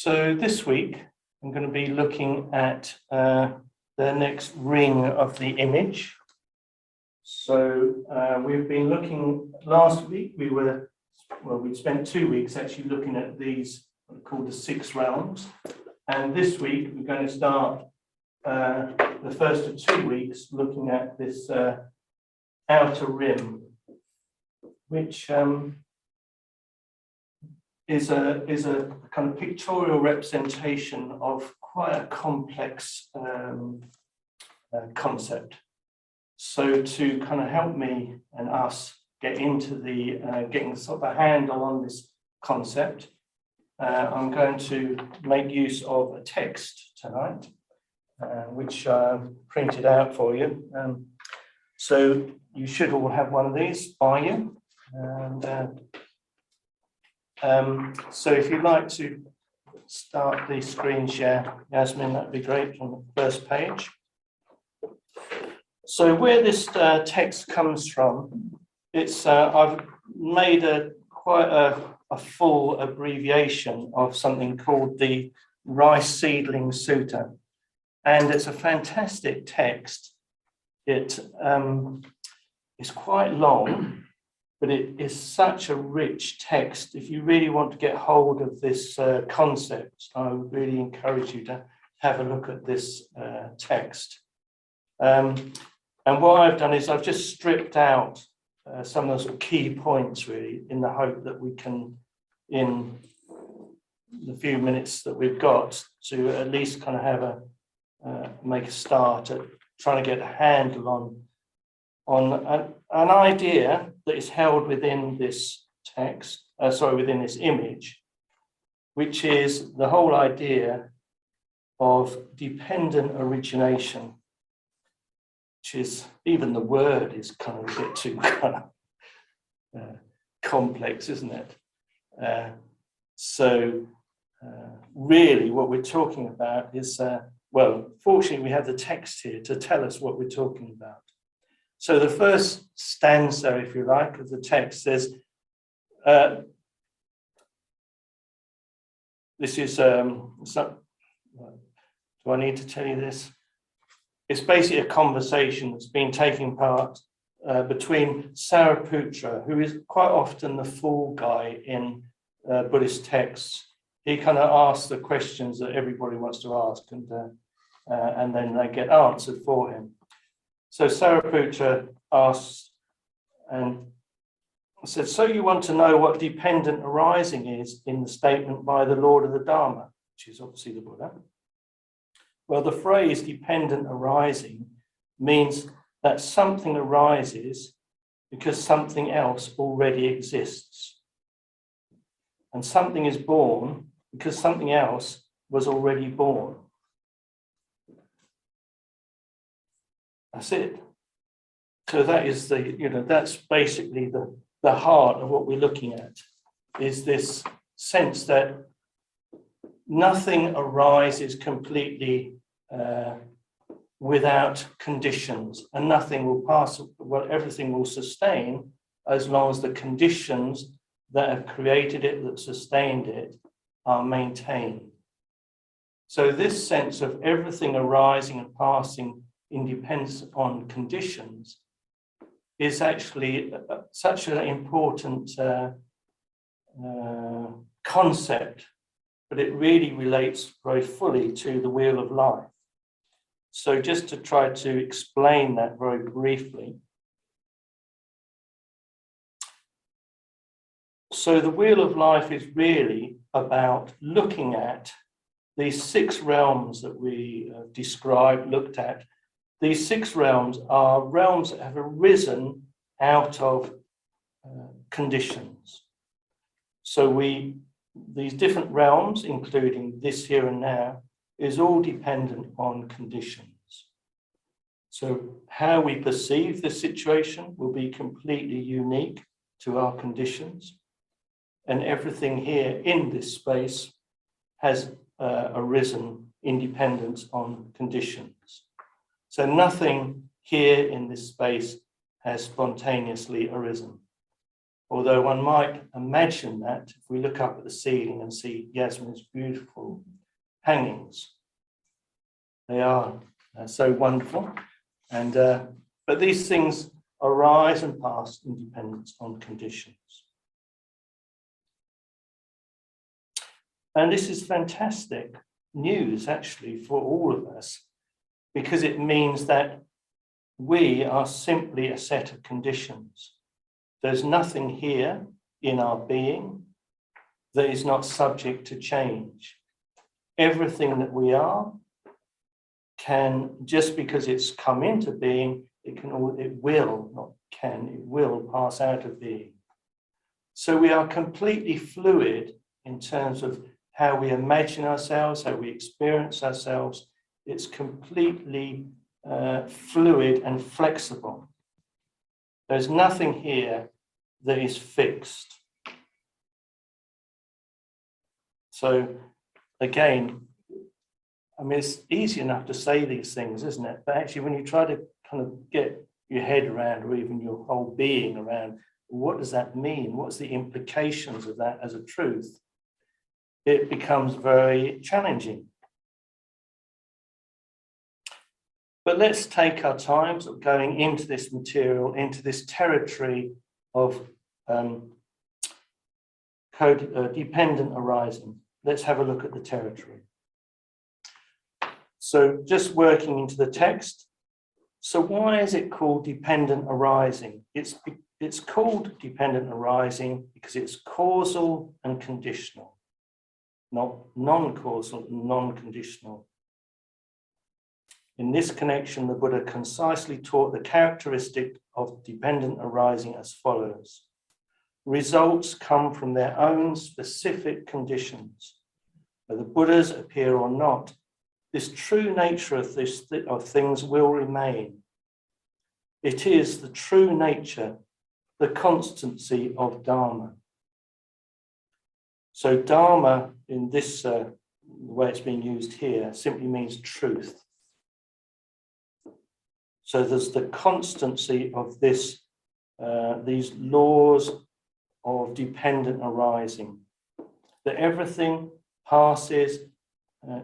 So this week, I'm going to be looking at the next ring of the image. So we've been looking, last week we spent 2 weeks actually looking at these called the 6 realms. And this week we're going to start the first of 2 weeks looking at this outer rim, which is a kind of pictorial representation of quite a complex concept. So to kind of help me and us get into the getting sort of a handle on this concept, I'm going to make use of a text tonight, which I've printed out for you. So you should all have one of these by you. And so if you'd like to start the screen share, Yasmin, that'd be great, on the first page. So where this text comes from, it's I've made quite a full abbreviation of something called the Rice Seedling Sutta, and it's a fantastic text. It is quite long, but it is such a rich text. If you really want to get hold of this concept, I would really encourage you to have a look at this text. And what I've done is I've just stripped out some of the sort of key points, really, in the hope that we can, in the few minutes that we've got, to at least kind of have make a start at trying to get a handle on an idea that is held within this text, within this image, which is the whole idea of dependent origination, which is, even the word is kind of a bit too kind of complex, isn't it? Really what we're talking about is, well, fortunately we have the text here to tell us what we're talking about. So the first stanza, if you like, of the text says, this is, do I need to tell you this? It's basically a conversation that's been taking part between Sariputra, who is quite often the fool guy in Buddhist texts. He kind of asks the questions that everybody wants to ask, and then they get answered for him. So Sariputra asks and said, so you want to know what dependent arising is in the statement by the Lord of the Dharma, which is obviously the Buddha. Well, the phrase dependent arising means that something arises because something else already exists. And something is born because something else was already born. That's it. So that is that's basically the heart of what we're looking at, is this sense that nothing arises completely without conditions, and nothing will pass, well, everything will sustain as long as the conditions that have created it, that sustained it, are maintained. So this sense of everything arising and passing in dependence on conditions is actually such an important concept, but it really relates very fully to the wheel of life. So just to try to explain that very briefly. So the wheel of life is really about looking at these 6 realms that we looked at. These 6 realms are realms that have arisen out of conditions. So these different realms, including this here and now, is all dependent on conditions. So how we perceive the situation will be completely unique to our conditions. And everything here in this space has arisen in dependence on conditions. So nothing here in this space has spontaneously arisen. Although one might imagine that if we look up at the ceiling and see Yasmin's beautiful hangings, they are so wonderful. And but these things arise and pass in dependence on conditions. And this is fantastic news, actually, for all of us, because it means that we are simply a set of conditions. There's nothing here in our being that is not subject to change. Everything that we are can, just because it's come into being, it will pass out of being. So we are completely fluid in terms of how we imagine ourselves, how we experience ourselves. It's completely fluid and flexible. There's nothing here that is fixed. So again, I mean, it's easy enough to say these things, isn't it? But actually, when you try to kind of get your head around, or even your whole being around, what does that mean? What's the implications of that as a truth? It becomes very challenging. But let's take our time sort of going into this material, into this territory of dependent arising. Let's have a look at the territory. So just working into the text. So why is it called dependent arising? It's called dependent arising because it's causal and conditional, not non-causal and non-conditional. In this connection, the Buddha concisely taught the characteristic of dependent arising as follows. Results come from their own specific conditions. Whether Buddhas appear or not, this true nature of things will remain. It is the true nature, the constancy of Dharma. So Dharma, in this the way it's being used here, simply means truth. So there's the constancy of this, these laws of dependent arising, that everything passes,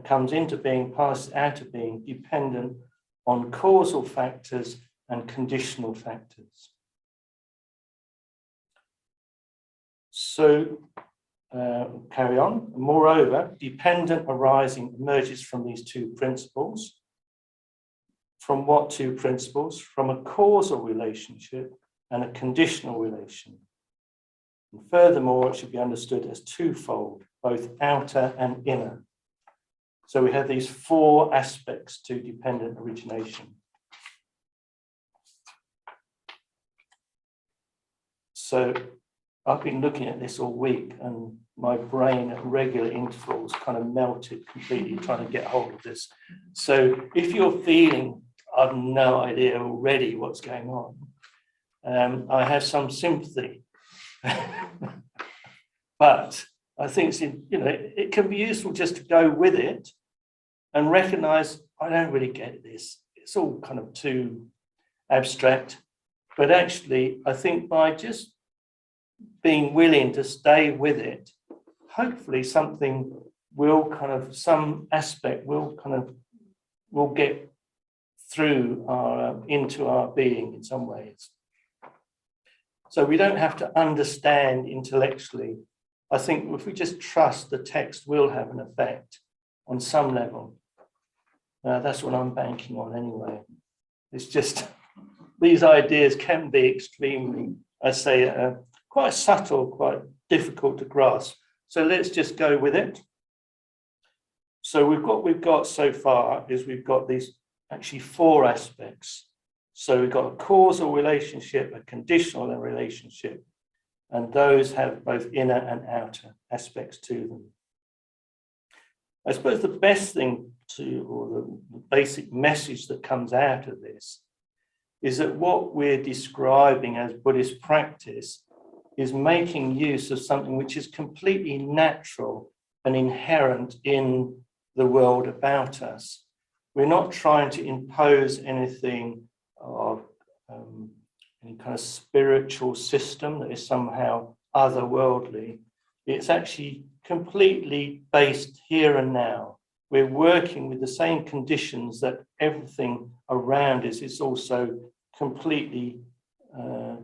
comes into being, passes out of being, dependent on causal factors and conditional factors. So carry on. Moreover, dependent arising emerges from these two principles. From what two principles? From a causal relationship and a conditional relation. And furthermore, it should be understood as twofold, both outer and inner. So we have these four aspects to dependent origination. So I've been looking at this all week, and my brain at regular intervals kind of melted completely trying to get hold of this. So if you're feeling, I've no idea already what's going on, I have some sympathy. But I think it can be useful just to go with it and recognize, I don't really get this. It's all kind of too abstract. But actually, I think by just being willing to stay with it, hopefully something will kind of, some aspect will get through into our being in some ways. So we don't have to understand intellectually. I think if we just trust, the text will have an effect on some level. That's what I'm banking on anyway. It's just, these ideas can be extremely, I say, quite subtle, quite difficult to grasp. So let's just go with it. So we've got so far is we've got these actually four aspects. So we've got a causal relationship, a conditional relationship, and those have both inner and outer aspects to them. I suppose the best thing or the basic message that comes out of this is that what we're describing as Buddhist practice is making use of something which is completely natural and inherent in the world about us. We're not trying to impose anything of any kind of spiritual system that is somehow otherworldly. It's actually completely based here and now. We're working with the same conditions that everything around us is also completely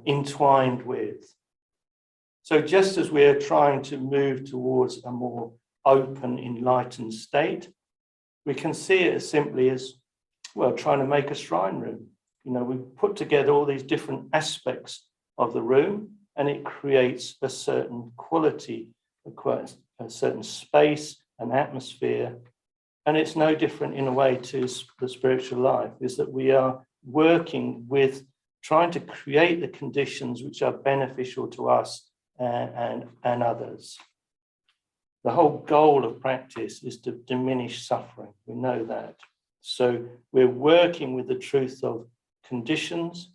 entwined with. So just as we're trying to move towards a more open, enlightened state, we can see it as simply as, well, trying to make a shrine room. You know, we put together all these different aspects of the room, and it creates a certain quality, a certain space, an atmosphere. And it's no different in a way to the spiritual life, is that we are working with trying to create the conditions which are beneficial to us and others. The whole goal of practice is to diminish suffering. We know that. So we're working with the truth of conditions,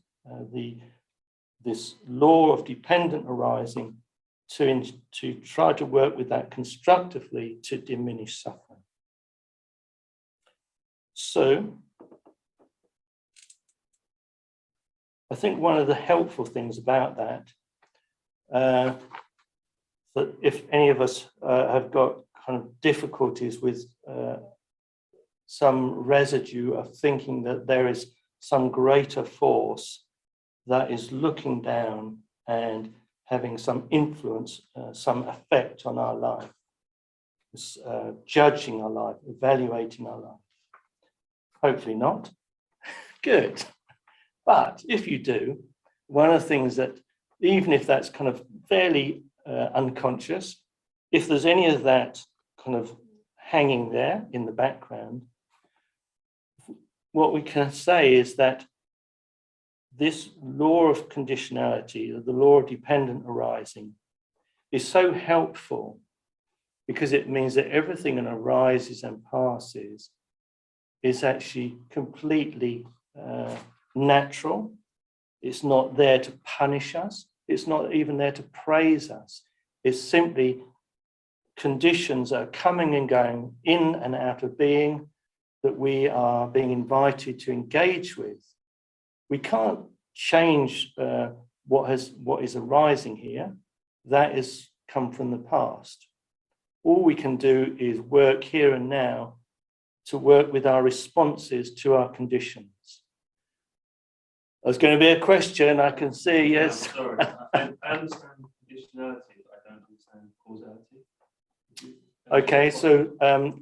this law of dependent arising, to try to work with that constructively to diminish suffering. So I think one of the helpful things about that, that if any of us have got kind of difficulties with some residue of thinking that there is some greater force that is looking down and having some influence, some effect on our life, judging our life, evaluating our life. Hopefully not. Good. But if you do, one of the things that, even if that's kind of fairly unconscious, if there's any of that kind of hanging there in the background, what we can say is that this law of conditionality, the law of dependent arising, is so helpful because it means that everything that arises and passes is actually completely natural. It's not there to punish us. It's not even there to praise us. It's simply conditions that are coming and going, in and out of being, that we are being invited to engage with. We can't change what is arising here. That has come from the past. All we can do is work here and now to work with our responses to our conditions. There's going to be a question, I can see, yes. Yeah, sorry, I understand conditionality, but I don't understand causality. Okay, so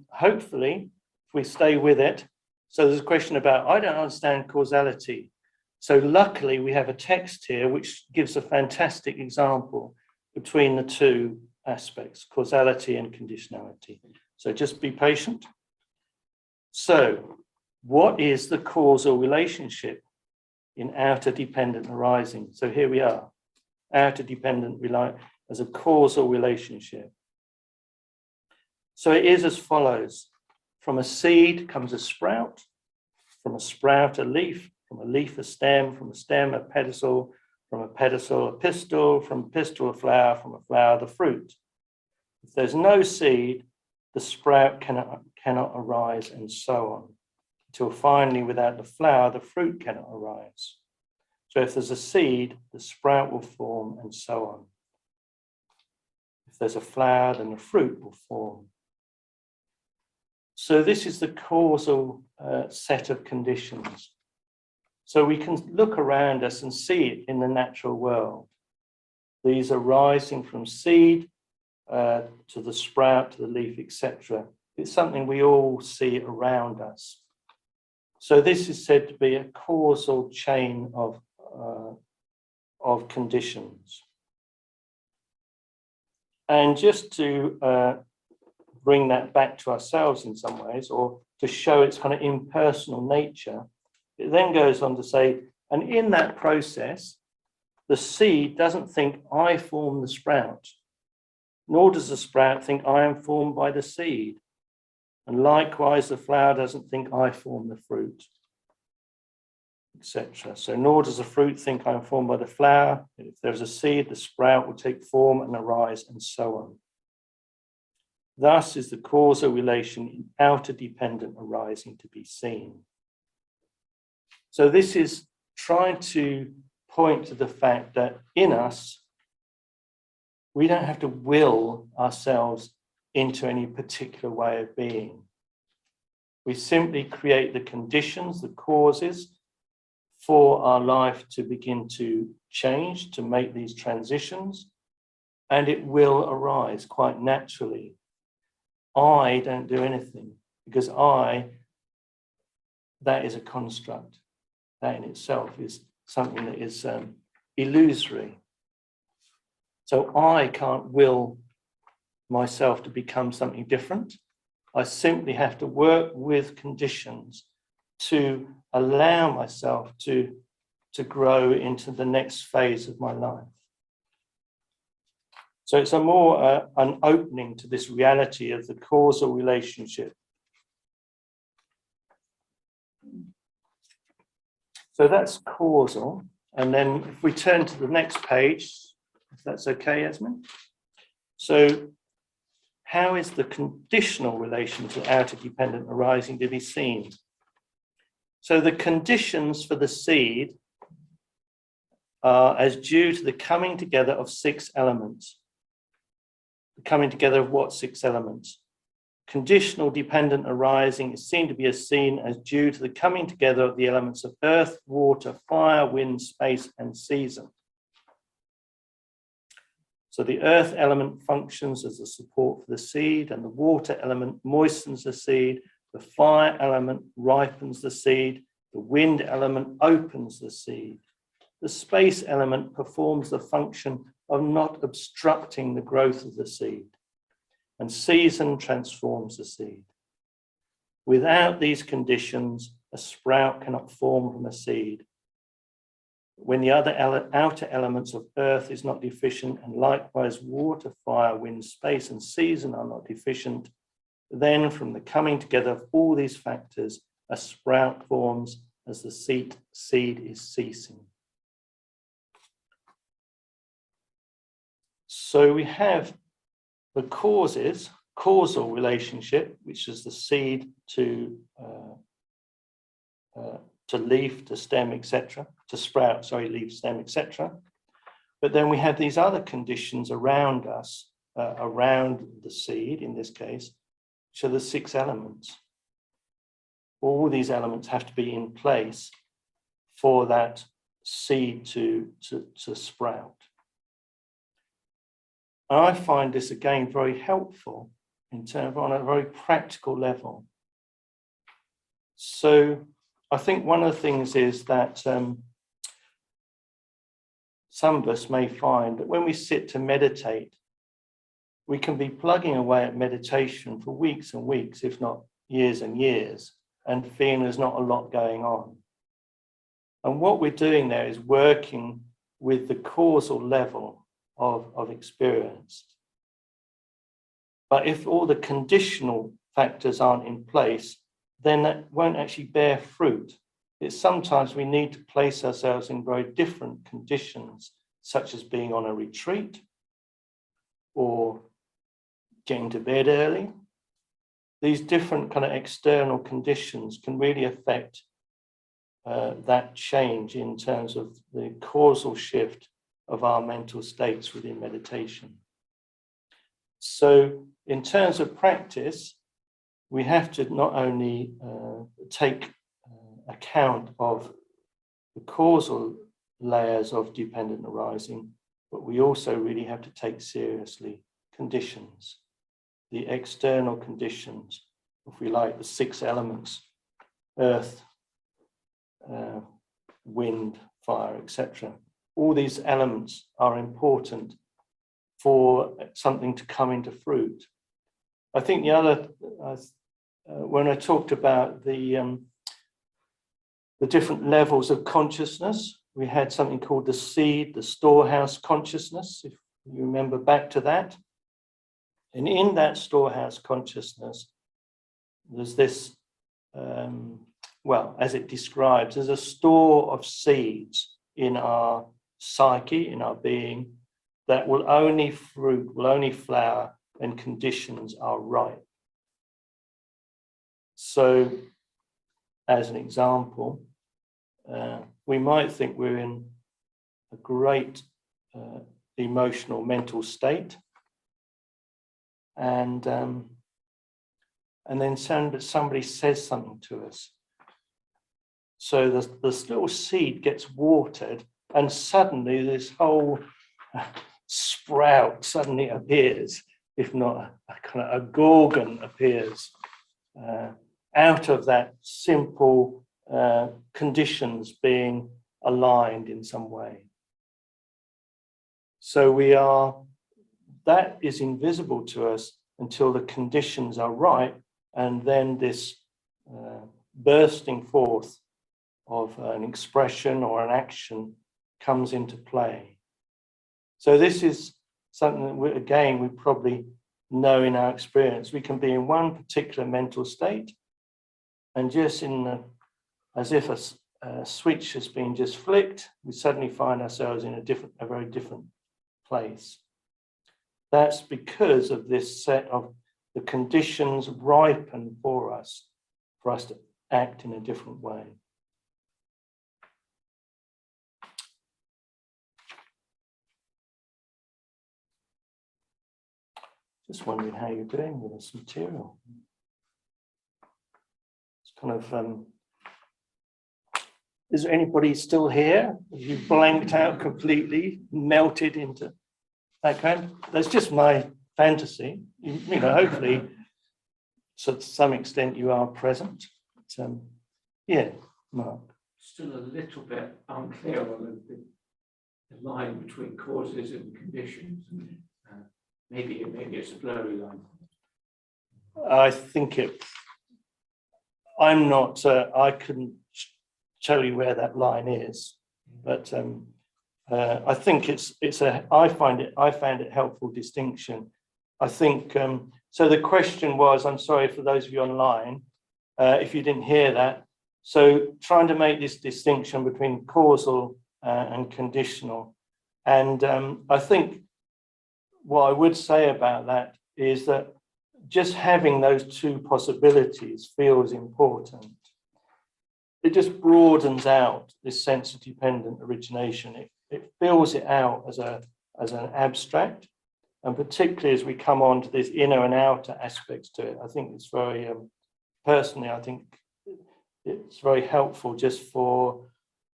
hopefully, if we stay with it, so there's a question about, I don't understand causality. So luckily, we have a text here which gives a fantastic example between the two aspects, causality and conditionality. So just be patient. So what is the causal relationship in outer dependent arising? So here we are, outer dependent as a causal relationship. So it is as follows. From a seed comes a sprout, from a sprout a leaf, from a leaf a stem, from a stem a pedicel, from a pedicel a pistil, from a pistil a flower, from a flower the fruit. If there's no seed, the sprout cannot arise, and so on, until finally, without the flower, the fruit cannot arise. So if there's a seed, the sprout will form, and so on. If there's a flower, then the fruit will form. So this is the causal set of conditions. So we can look around us and see it in the natural world. These are rising from seed to the sprout, to the leaf, etc. It's something we all see around us. So this is said to be a causal chain of conditions. And just to bring that back to ourselves in some ways, or to show its kind of impersonal nature, it then goes on to say, and in that process, the seed doesn't think I form the sprout, nor does the sprout think I am formed by the seed. And likewise, the flower doesn't think I form the fruit, etc. So nor does the fruit think I'm formed by the flower. If there's a seed, the sprout will take form and arise, and so on. Thus is the causal relation in outer dependent arising to be seen. So this is trying to point to the fact that in us, we don't have to will ourselves into any particular way of being. We simply create the conditions, the causes for our life to begin to change, to make these transitions, and it will arise quite naturally. I don't do anything because that is a construct. That in itself is something that is illusory. So I can't will myself to become something different. I simply have to work with conditions to allow myself to grow into the next phase of my life. So it's a more an opening to this reality of the causal relationship. So that's causal. And then if we turn to the next page, if that's okay, Esmond. So how is the conditional relation to outer dependent arising to be seen? So the conditions for the seed are as due to the coming together of 6 elements. The coming together of what 6 elements? Conditional dependent arising is seen to be seen as due to the coming together of the elements of earth, water, fire, wind, space, and season. So the earth element functions as a support for the seed, and the water element moistens the seed, the fire element ripens the seed, the wind element opens the seed. The space element performs the function of not obstructing the growth of the seed, and season transforms the seed. Without these conditions, a sprout cannot form from a seed. When the other outer elements of earth is not deficient, and likewise water, fire, wind, space, and season are not deficient, then from the coming together of all these factors, a sprout forms as the seed is ceasing. So we have the causal relationship, which is the seed to leaf, to stem, etc., to sprout, leaf, stem, etc. But then we have these other conditions around us, around the seed in this case, which are the 6 elements. All these elements have to be in place for that seed to sprout. And I find this again very helpful in terms of on a very practical level. So I think one of the things is that some of us may find that when we sit to meditate, we can be plugging away at meditation for weeks and weeks, if not years and years, and feeling there's not a lot going on. And what we're doing there is working with the causal level of experience. But if all the conditional factors aren't in place, then that won't actually bear fruit. It's sometimes we need to place ourselves in very different conditions, such as being on a retreat or getting to bed early. These different kind of external conditions can really affect that change in terms of the causal shift of our mental states within meditation. So in terms of practice, we have to not only take account of the causal layers of dependent arising, but we also really have to take seriously conditions, the external conditions, if we like, the 6 elements, earth, wind, fire, etc. All these elements are important for something to come into fruit. I think the other, when I talked about the different levels of consciousness, we had something called the seed, the storehouse consciousness, if you remember back to that. And in that storehouse consciousness, there's this, as it describes, there's a store of seeds in our psyche, in our being, that will only fruit, will only flower when conditions are right. So, as an example, we might think we're in a great emotional mental state, and then somebody says something to us. So this little seed gets watered, and suddenly this whole sprout suddenly appears, if not a kind of a gorgon appears out of that simple conditions being aligned in some way. So that is invisible to us until the conditions are right, and then this bursting forth of an expression or an action comes into play. So this is something that we probably know in our experience. We can be in one particular mental state, and just as if a switch has been just flicked, we suddenly find ourselves in a very different place. That's because of this set of the conditions ripen for us to act in a different way. Just wondering how you're doing with this material. It's kind of, is there anybody still here? Have you blanked out completely, melted into background? That's just my fantasy. You know, hopefully, so to some extent, you are present. But, yeah, Mark. Still a little bit unclear on the line between causes and conditions. Maybe it's a blurry line. I think I'm not, I couldn't tell you where that line is, but I think I found it helpful distinction. I think, so the question was, I'm sorry for those of you online, if you didn't hear that. So trying to make this distinction between causal and conditional. And I think what I would say about that is that just having those two possibilities feels important. It just broadens out this sense of dependent origination. It fills it out as an abstract, and particularly as we come on to this inner and outer aspects to it, I think it's very, personally, I think it's very helpful just for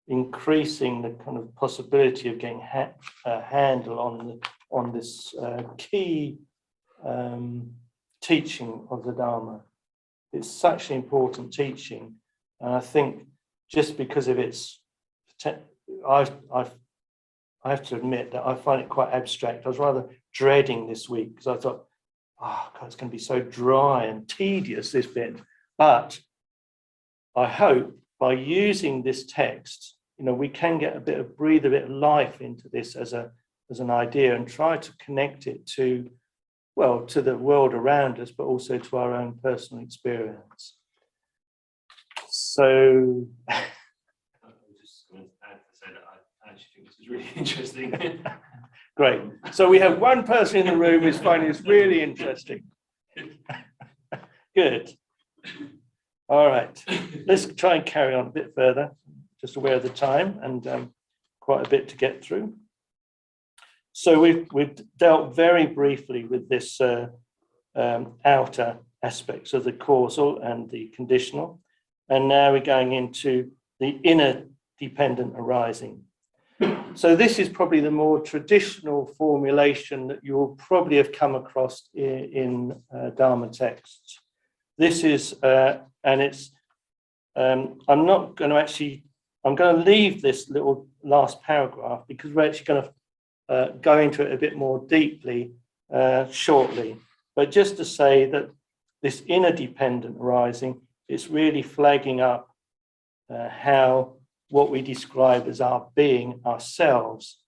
increasing the kind of possibility of getting a handle on this key teaching of the Dharma. It's such an important teaching, and I think just because of its, I have to admit that I find it quite abstract. I was rather dreading this week because I thought, oh God, it's going to be so dry and tedious, this bit. But I hope by using this text, you know, we can get breathe a bit of life into this as an idea and try to connect it to the world around us, but also to our own personal experience. So I was just going to add to say that I actually think this is really interesting. Great. So we have one person in the room who's finding this really interesting. Good. All right. Let's try and carry on a bit further, just aware of the time and quite a bit to get through. So we've dealt very briefly with this outer aspects of the causal and the conditional, and now we're going into the inner dependent arising. So this is probably the more traditional formulation that you'll probably have come across in Dharma texts. This is, and it's, I'm going to leave this little last paragraph because we're actually going to go into it a bit more deeply shortly. But just to say that this inner dependent arising, it's really flagging up how what we describe as our being, ourselves,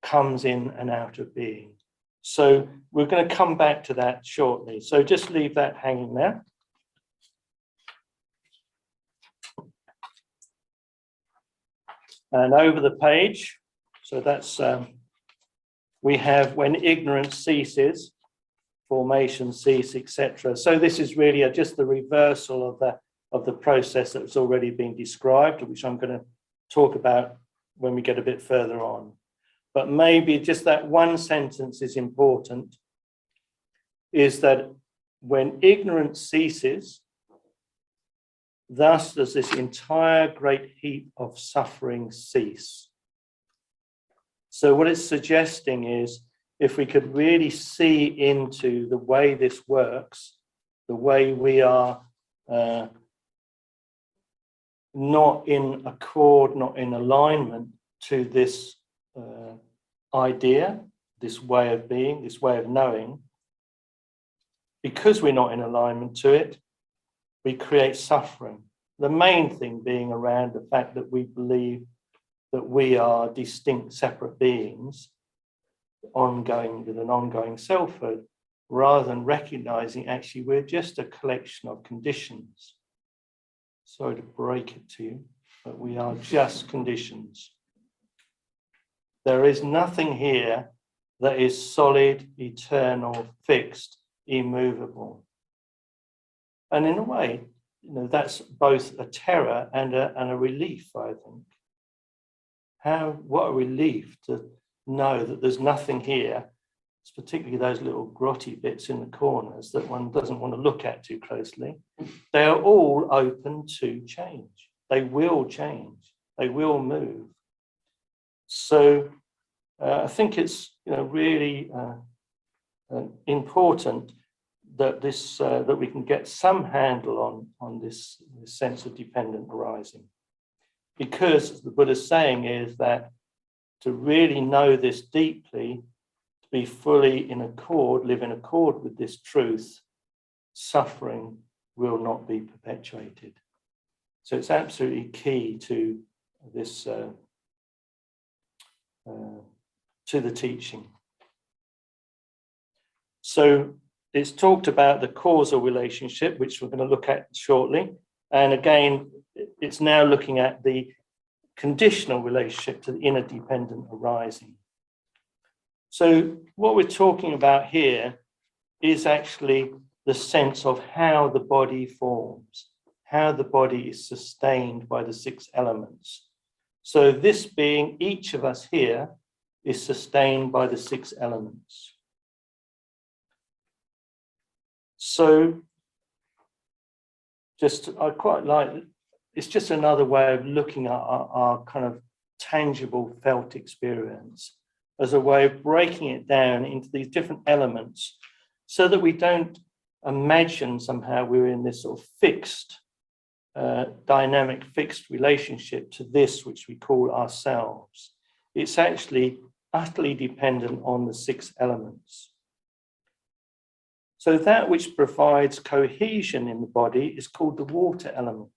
comes in and out of being. So we're going to come back to that shortly. So just leave that hanging there. And over the page, so that's, we have when ignorance ceases, formation cease, etc. So this is really just the reversal of the process that's already been described, which I'm going to talk about when we get a bit further on. but maybe just that one sentence is important, is that when ignorance ceases, thus does this entire great heap of suffering cease. So what it's suggesting is, if we could really see into the way this works, the way we are not in accord, not in alignment to this idea, this way of being, this way of knowing, because we're not in alignment to it, we create suffering. The main thing being around the fact that we believe that we are distinct, separate beings, ongoing with an ongoing selfhood, rather than recognizing actually we're just a collection of conditions. Sorry to break it to you, but we are just conditions. There is nothing here that is solid, eternal, fixed, immovable. And in a way, that's both a terror and a relief, I think. What a relief to know that there's nothing here, particularly those little grotty bits in the corners that one doesn't want to look at too closely. They are all open to change. They will change. They will move. So I think it's really important that that we can get some handle on this sense of dependent arising, because as the Buddha is saying is that to really know this deeply, to be fully in accord, live in accord with this truth, suffering will not be perpetuated. So it's absolutely key to this, to the teaching. So it's talked about the causal relationship, which we're going to look at shortly. And again, it's now looking at the conditional relationship to the interdependent arising. So what we're talking about here is actually the sense of how the body forms, how the body is sustained by the 6 elements. So this being, each of us here is sustained by the 6 elements. So I quite like, it's just another way of looking at our kind of tangible felt experience as a way of breaking it down into these different elements so that we don't imagine somehow we're in this sort of fixed, dynamic, fixed relationship to this which we call ourselves. It's actually utterly dependent on the 6 elements. So that which provides cohesion in the body is called the water element.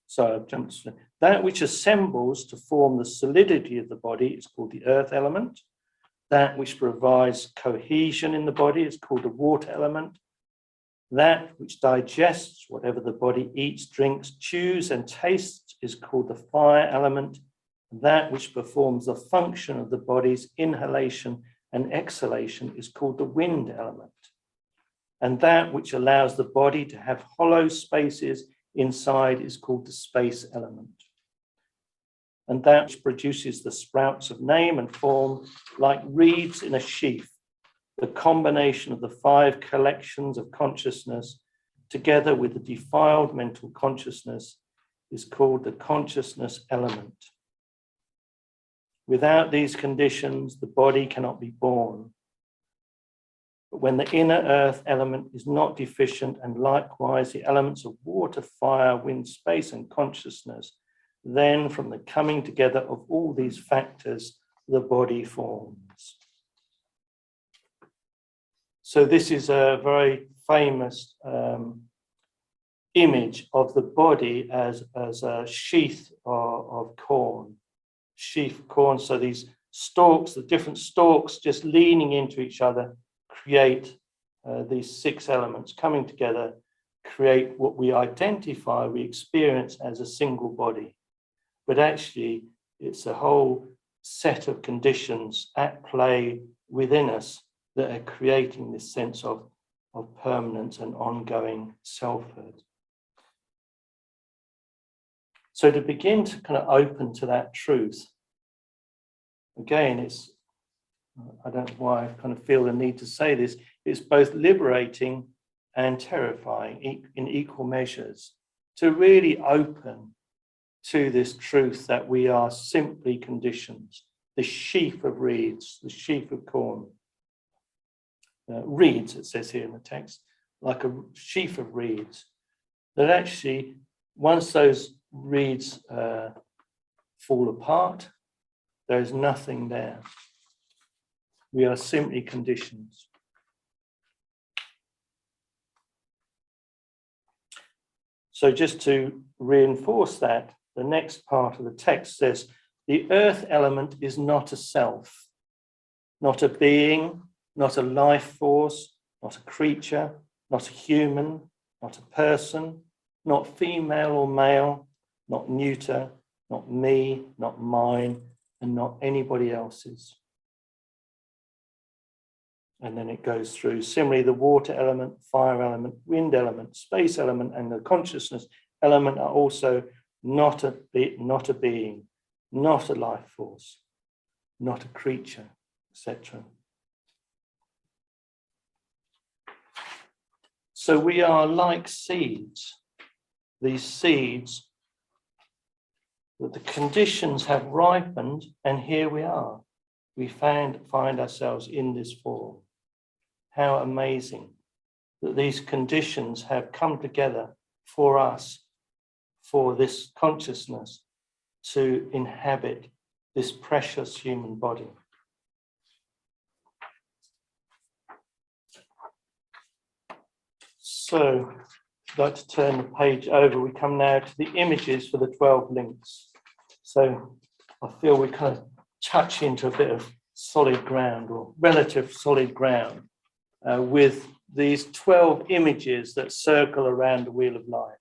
So I've jumped to that which assembles to form the solidity of the body is called the earth element. That which provides cohesion in the body is called the water element. That which digests whatever the body eats, drinks, chews, and tastes is called the fire element. That which performs the function of the body's inhalation and exhalation is called the wind element. And that which allows the body to have hollow spaces inside is called the space element. And that which produces the sprouts of name and form like reeds in a sheaf, the combination of the 5 collections of consciousness together with the defiled mental consciousness is called the consciousness element. Without these conditions, the body cannot be born. But when the inner earth element is not deficient, and likewise the elements of water, fire, wind, space, and consciousness, then from the coming together of all these factors, the body forms. So this is a very famous image of the body as a sheath of corn. Sheaf corn, so these stalks, the different stalks just leaning into each other, create these 6 elements coming together, create what we identify, we experience as a single body. But actually, it's a whole set of conditions at play within us that are creating this sense of permanence and ongoing selfhood. So to begin to kind of open to that truth, again, I don't know why I kind of feel the need to say this, it's both liberating and terrifying in equal measures to really open to this truth that we are simply conditions, the sheaf of reeds, the sheaf of corn. Reeds, it says here in the text, like a sheaf of reeds, that actually, once those reeds fall apart, there is nothing there. We are simply conditions. So just to reinforce that, the next part of the text says, the earth element is not a self, not a being, not a life force, not a creature, not a human, not a person, not female or male, not neuter, not me, not mine, and not anybody else's. And then it goes through. Similarly, the water element, fire element, wind element, space element, and the consciousness element are also not a being, not a life force, not a creature, etc. So we are like seeds. These seeds, that the conditions have ripened, and here we are. We find ourselves in this form. How amazing that these conditions have come together for us, for this consciousness to inhabit this precious human body. So I'd like to turn the page over. We come now to the images for the 12 links. So I feel we kind of touch into a bit of solid ground, or relative solid ground, with these 12 images that circle around the wheel of life.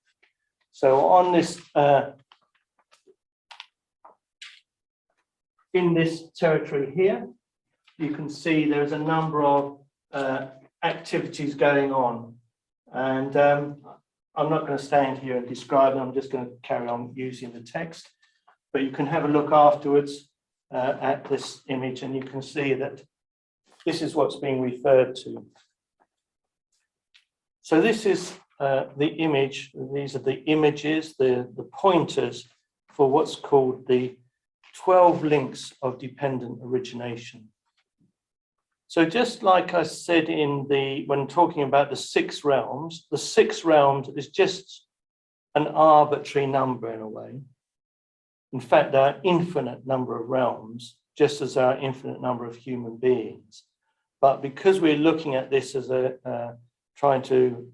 So on this, in this territory here, you can see there's a number of activities going on. And I'm not going to stand here and describe them. I'm just going to carry on using the text. But you can have a look afterwards at this image, and you can see that this is what's being referred to. So this is the image. These are the images, the pointers for what's called the 12 links of dependent origination. So just like I said when talking about the 6 realms, the 6 realms is just an arbitrary number in a way. In fact, there are infinite number of realms, just as there are infinite number of human beings. But because we're looking at this as trying to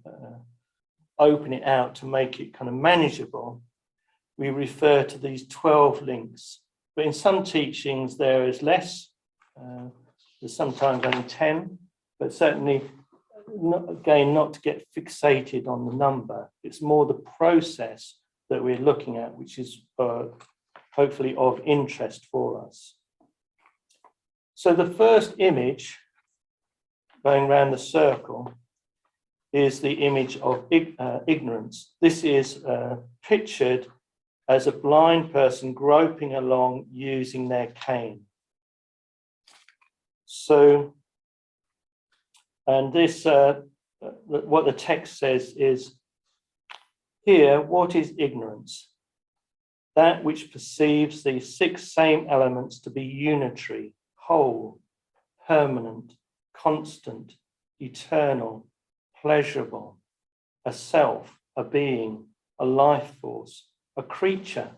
open it out to make it kind of manageable, we refer to these 12 links. But in some teachings, there is less. There's sometimes only 10, but certainly, not to get fixated on the number. It's more the process that we're looking at, which is hopefully of interest for us. So the first image, going around the circle, is the image of ignorance. This is pictured as a blind person groping along using their cane. So, and this, what the text says is, here, what is ignorance? That which perceives the 6 same elements to be unitary, whole, permanent, constant, eternal, pleasurable, a self, a being, a life force, a creature,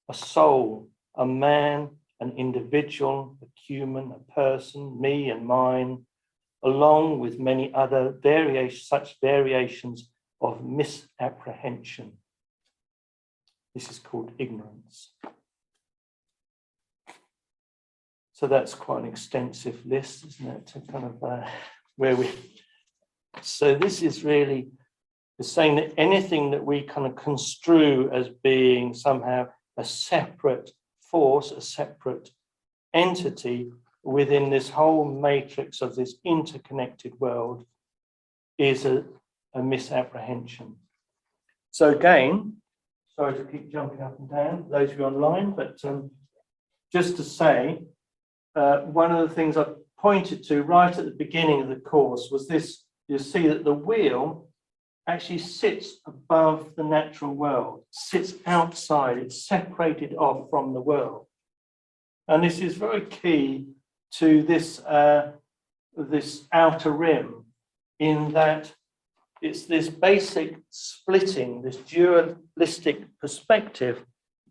a soul, a man, an individual, a human, a person, me and mine, along with many other such variations of misapprehension. This is called ignorance. So that's quite an extensive list, isn't it? To kind of So this is really saying that anything that we kind of construe as being somehow a separate force, a separate entity within this whole matrix of this interconnected world is a misapprehension. So again, sorry to keep jumping up and down, those of you online, but just to say one of the things I pointed to right at the beginning of the course was this. You see that the wheel actually sits above the natural world, sits outside, it's separated off from the world. And this is very key to this, this outer rim, in that it's this basic splitting, this dualistic perspective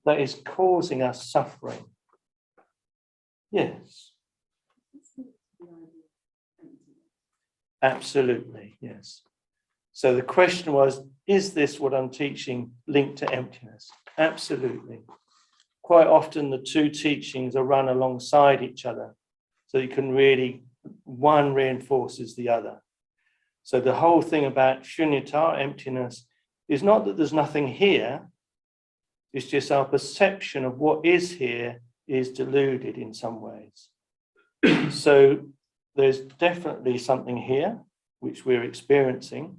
that is causing us suffering. Yes. Absolutely, yes. So the question was, is this what I'm teaching linked to emptiness? Absolutely. Quite often the two teachings are run alongside each other. So you can really, one reinforces the other. So the whole thing about shunyata, emptiness, is not that there's nothing here. It's just our perception of what is here is deluded in some ways. So there's definitely something here, which we're experiencing,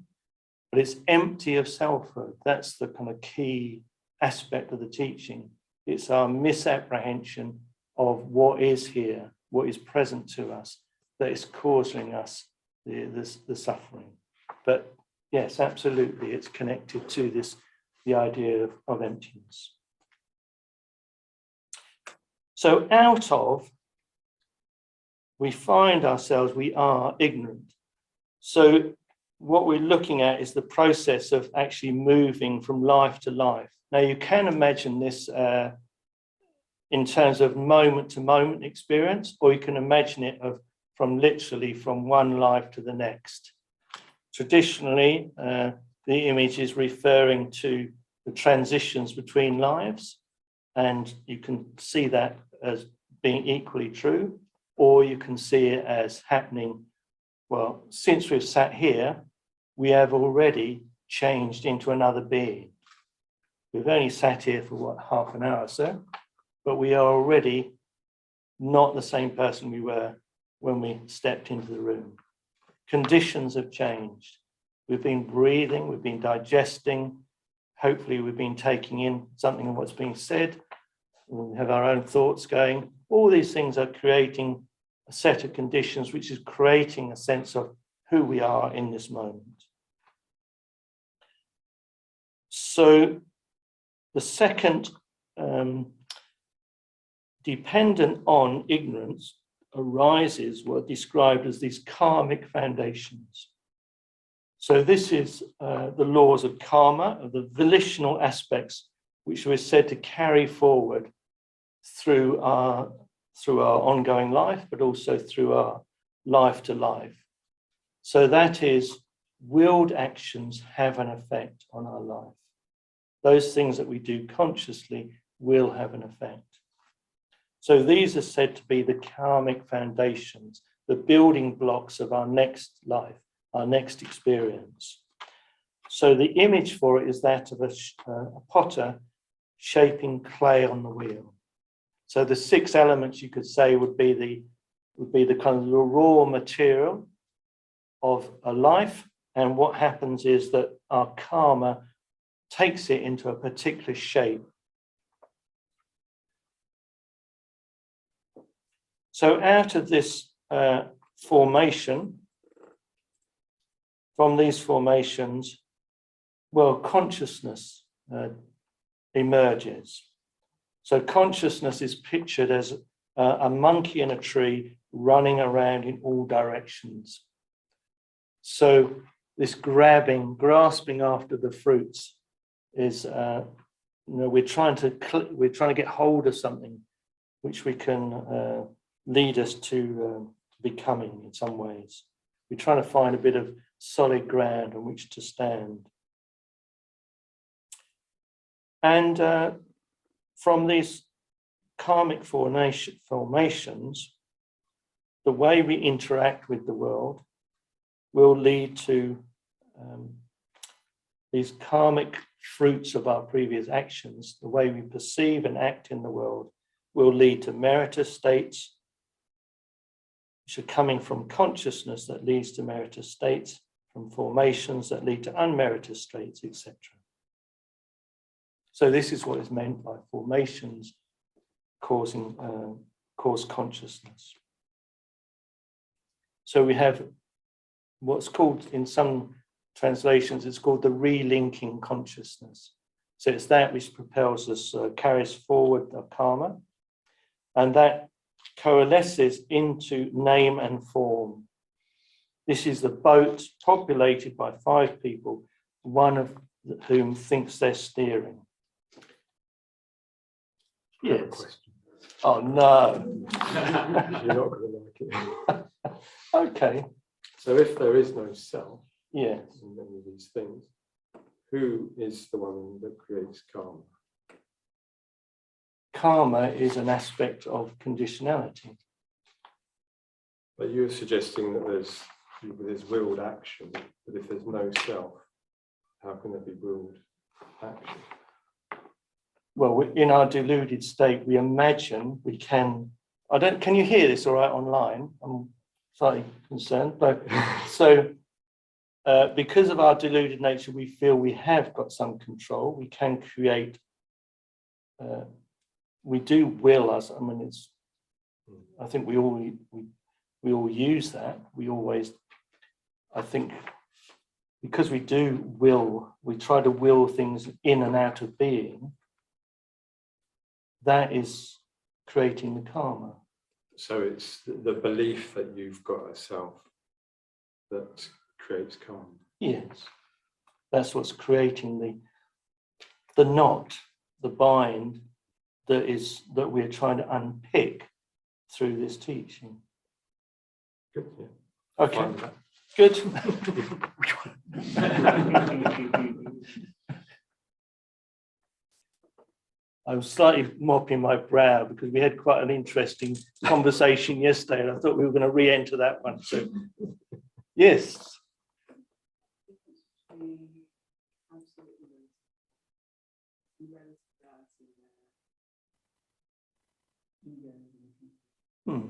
but it's empty of selfhood. That's the kind of key aspect of the teaching. It's our misapprehension of what is here, what is present to us, that is causing us the suffering. But yes, absolutely, it's connected to this, the idea of emptiness. So out of, we find ourselves, we are ignorant. So what we're looking at is the process of actually moving from life to life. Now you can imagine this in terms of moment to moment experience, or you can imagine it from literally from one life to the next. Traditionally, the image is referring to the transitions between lives, and you can see that as being equally true, or you can see it as happening, well, since we've sat here, we have already changed into another being. We've only sat here for what, half an hour or so, but we are already not the same person we were when we stepped into the room. Conditions have changed. We've been breathing, we've been digesting, hopefully we've been taking in something of what's being said, we have our own thoughts going. All these things are creating a set of conditions which is creating a sense of who we are in this moment. So the second, dependent on ignorance, arises what are described as these karmic foundations. So this is the laws of karma, of the volitional aspects, which we're said to carry forward through our ongoing life, but also through our life to life. So that is, willed actions have an effect on our life. Those things that we do consciously will have an effect. So these are said to be the karmic foundations, the building blocks of our next life, our next experience. So the image for it is that of a potter shaping clay on the wheel. So the 6 elements, you could say, would be the kind of the raw material of a life, and what happens is that our karma takes it into a particular shape. So out of this formation, from these formations, well, consciousness emerges. So consciousness is pictured as a monkey in a tree running around in all directions. So this grasping after the fruits is, we're trying to get hold of something which we can lead us to becoming in some ways. We're trying to find a bit of solid ground on which to stand. And from these karmic formations, the way we interact with the world will lead to these karmic fruits of our previous actions. The way we perceive and act in the world will lead to meritorious states, which are coming from consciousness that leads to meritorious states, from formations that lead to unmeritorious states, etc. So this is what is meant by formations causing course, consciousness. So we have what's called, in some translations, it's called the relinking consciousness. So it's that which propels us, carries forward the karma, and that coalesces into name and form. This is the boat populated by 5 people, one of whom thinks they're steering. Yes. Oh, no. You're not going to like it. Okay. So if there is no self Yes. in many of these things, who is the one that creates karma? Karma is an aspect of conditionality. But you're suggesting that there's willed action, but if there's no self, how can there be willed action? Well, in our deluded state, we imagine we can. Can you hear this all right online? I'm slightly concerned. But so because of our deluded nature, we feel we have got some control. We can create. We do will us. I mean, it's. I think we all use that. We always. I think because we do will, we try to will things in and out of being. That is creating the karma. So it's the belief that you've got a self that creates karma. Yes, that's what's creating the knot, the bind that we're trying to unpick through this teaching. Good. Yeah. Okay, Fine with that. good. I was slightly mopping my brow because we had quite an interesting conversation yesterday, and I thought we were going to re-enter that one. So, yes. Hmm.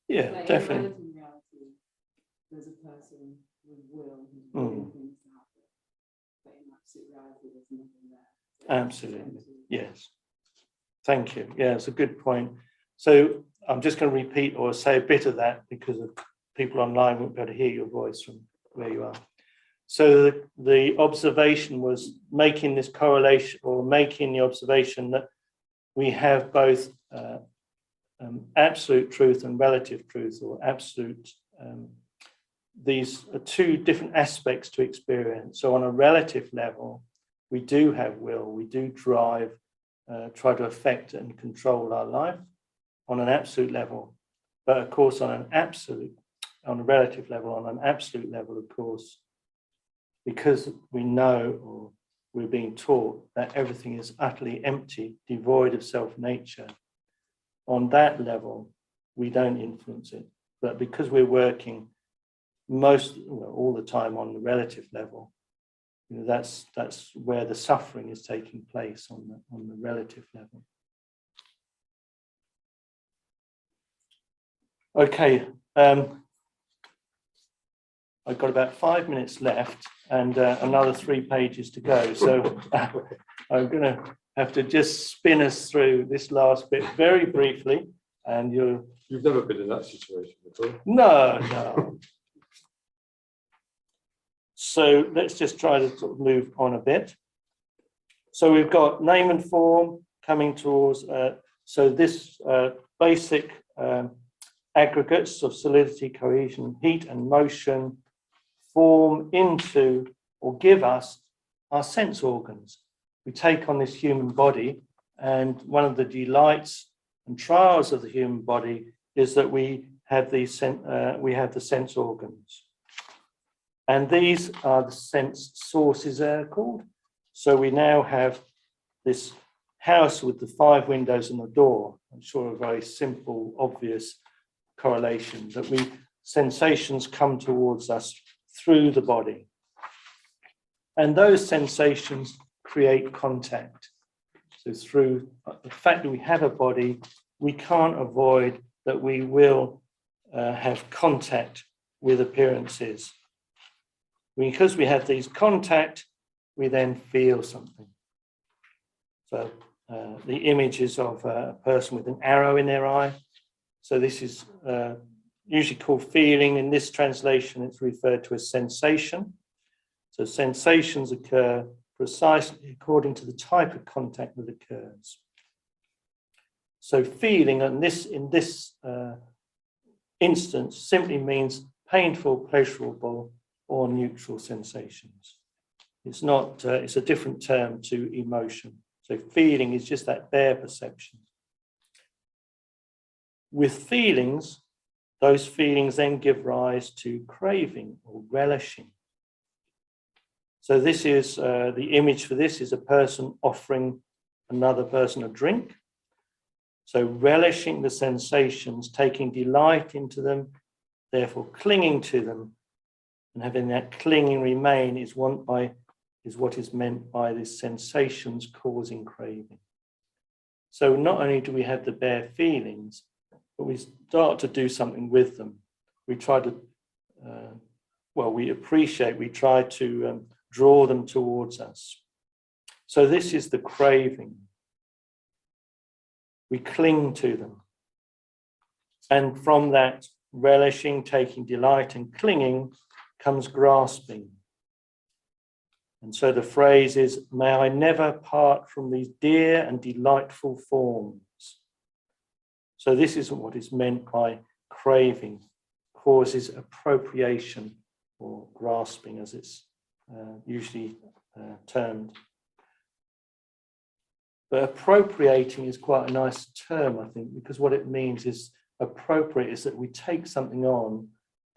Yeah, But definitely. in reality, there's a person with will who's willing things to happen, but in absolute reality, there's nothing there. So Absolutely. Yes. Thank you. Yeah, it's a good point. So I'm just going to repeat or say a bit of that because of people online won't be able to hear your voice from where you are. So the observation was making this correlation or making the observation that we have both absolute truth and relative truth, or absolute. These are 2 different aspects to experience. So on a relative level, we do have will, we do drive, try to affect and control our life on an absolute level. But of course, on a relative level, on an absolute level, of course, because we know or we're being taught that everything is utterly empty, devoid of self-nature, on that level, we don't influence it. But because we're working all the time on the relative level, that's where the suffering is taking place on the relative level. Okay, I've got about 5 minutes left and another 3 pages to go. So I'm going to have to just spin us through this last bit very briefly. And You've never been in that situation before. No. So let's just try to sort of move on a bit. So we've got name and form coming towards, so this basic aggregates of solidity, cohesion, heat and motion form into or give us our sense organs. We take on this human body, and one of the delights and trials of the human body is that we have the sense organs. And these are the sense sources, they're called. So we now have this house with the 5 windows and the door. I'm sure a very simple, obvious correlation that sensations come towards us through the body. And those sensations create contact. So through the fact that we have a body, we can't avoid that we will have contact with appearances. Because we have these contact, we then feel something. So the image is of a person with an arrow in their eye. So this is usually called feeling. In this translation, it's referred to as sensation. So sensations occur precisely according to the type of contact that occurs. So feeling in this instance simply means painful, pleasurable, or neutral sensations. It's not, it's a different term to emotion. So feeling is just that bare perception. With feelings, those feelings then give rise to craving or relishing. So this is, the image for this is a person offering another person a drink. So relishing the sensations, taking delight into them, therefore clinging to them, and having that clinging remain is what is meant by this sensations causing craving. So not only do we have the bare feelings, but we start to do something with them. We try to, we try to draw them towards us. So this is the craving. We cling to them. And from that relishing, taking delight and clinging comes grasping. And so the phrase is, may I never part from these dear and delightful forms. So this is what is meant by craving, causes appropriation or grasping as it's usually termed. But appropriating is quite a nice term, I think, because what it means is appropriate is that we take something on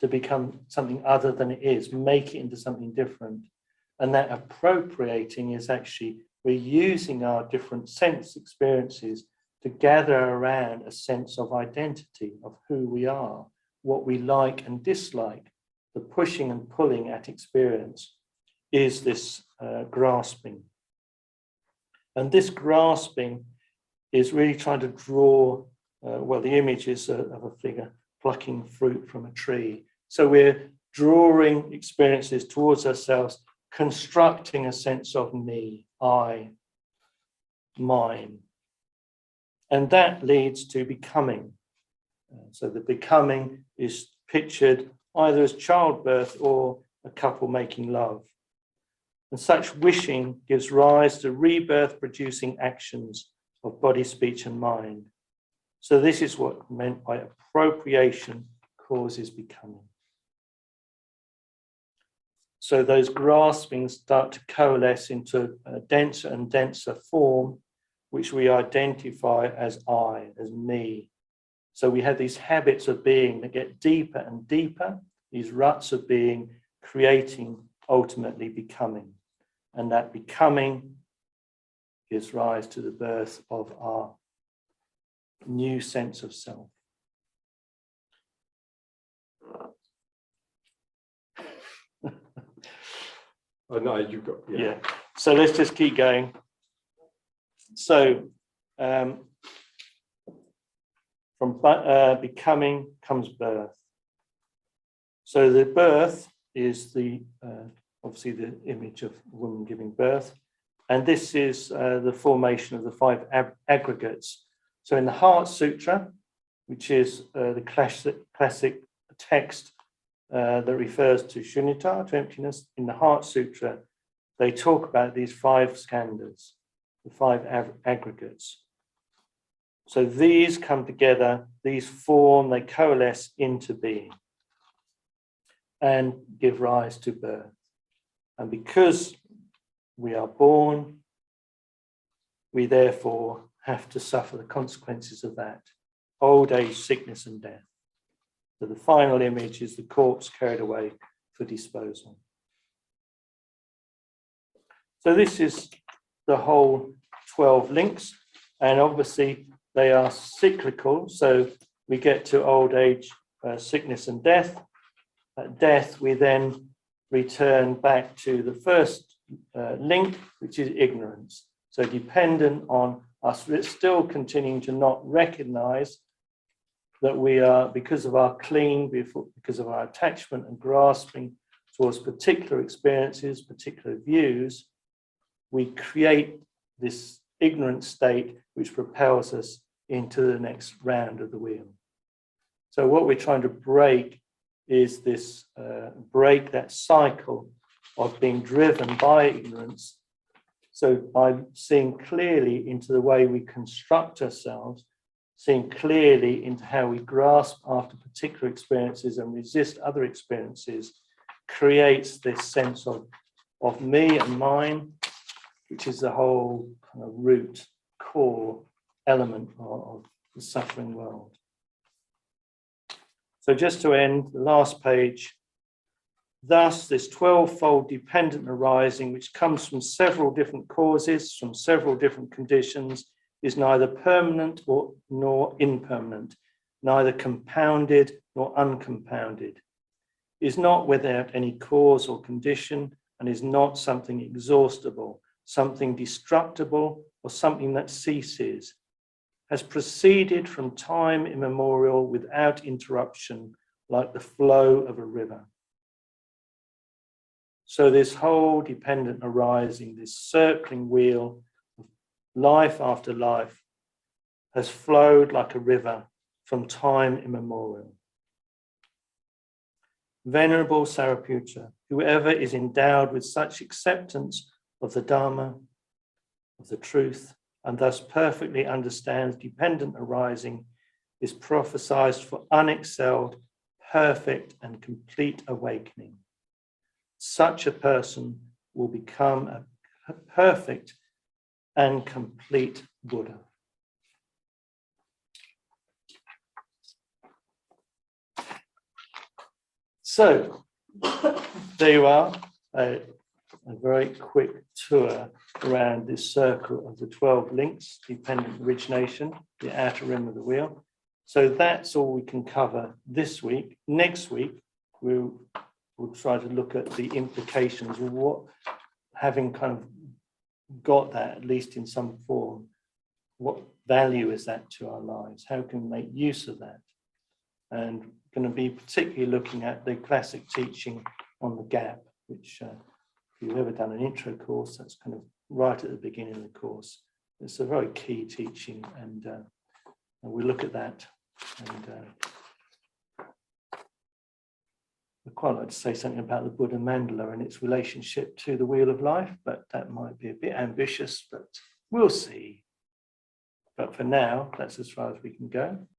to become something other than it is, make it into something different. And that appropriating is actually, we're using our different sense experiences to gather around a sense of identity, of who we are, what we like and dislike. The pushing and pulling at experience is this grasping. And this grasping is really trying to draw, the image is of a figure plucking fruit from a tree. So we're drawing experiences towards ourselves, constructing a sense of me, I, mine. And that leads to becoming. So the becoming is pictured either as childbirth or a couple making love. And such wishing gives rise to rebirth-producing actions of body, speech, and mind. So this is what meant by appropriation causes becoming. So those graspings start to coalesce into a denser and denser form, which we identify as I, as me. So we have these habits of being that get deeper and deeper, these ruts of being, creating, ultimately becoming. And that becoming gives rise to the birth of our new sense of self. Oh no, you've got, Yeah. So let's just keep going. So from becoming comes birth. So the birth is the obviously the image of a woman giving birth, and this is the formation of the five aggregates. So in the Heart Sutra, which is the classic text that refers to shunyata, to emptiness, in the Heart Sutra, they talk about these five skandhas, the five aggregates. So these come together, these form, they coalesce into being and give rise to birth. And because we are born, we therefore have to suffer the consequences of that: old age, sickness, and death. So the final image is the corpse carried away for disposal. So this is the whole 12 links, and obviously they are cyclical. So we get to old age, sickness, and death. At death, we then return back to the first link, which is ignorance. So dependent on us still continuing to not recognize that we are, because of our clinging, because of our attachment and grasping towards particular experiences, particular views, we create this ignorant state which propels us into the next round of the wheel. So what we're trying to break is this, break that cycle of being driven by ignorance. So by seeing clearly into the way we construct ourselves, seeing clearly into how we grasp after particular experiences and resist other experiences, creates this sense of me and mine, which is the whole kind of root, core element of the suffering world. So just to end, the last page. Thus, this 12-fold dependent arising, which comes from several different causes, from several different conditions, is neither permanent nor impermanent, neither compounded nor uncompounded, is not without any cause or condition, and is not something exhaustible, something destructible, or something that ceases, has proceeded from time immemorial without interruption, like the flow of a river. So this whole dependent arising, this circling wheel of life after life, has flowed like a river from time immemorial. Venerable Sariputta, whoever is endowed with such acceptance of the Dharma, of the truth, and thus perfectly understands dependent arising, is prophesied for unexcelled, perfect, and complete awakening. Such a person will become a perfect and complete Buddha. So, there you are, a very quick tour around this circle of the 12 links, dependent origination, the outer rim of the wheel. So that's all we can cover this week. Next week, we'll try to look at the implications of what, having kind of got that, at least in some form, what value is that to our lives? How can we make use of that? And going to be particularly looking at the classic teaching on the gap, which if you've ever done an intro course, that's kind of right at the beginning of the course. It's a very key teaching, and we look at that. And I'd quite like to say something about the Buddha mandala and its relationship to the wheel of life, but that might be a bit ambitious, but we'll see. But for now, that's as far as we can go.